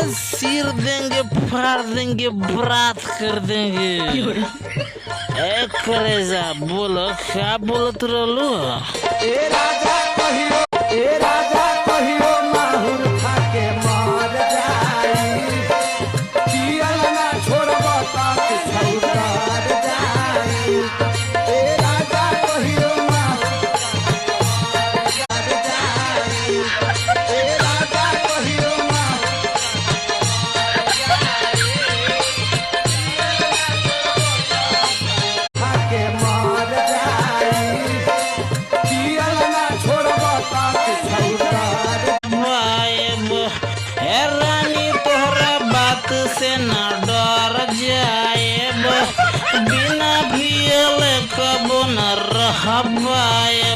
चीर देंगे, फाड़ देंगे, बरात कर देंगे। ए करेजा बोलो क्या बोलत रहलू? ए राजा कहियो माहुर खाके मर जाई, पियल ना छोड़ब त छौकर जाई। ए राजा कहियो माहुर मर जाई, ए राजा कहियो माहुर खाके मर जाई, पियल ना छोड़ब त छौकर। ए रानी तोहरा बात से ना डर जाएब, बिना भियल कबो न रहबाए।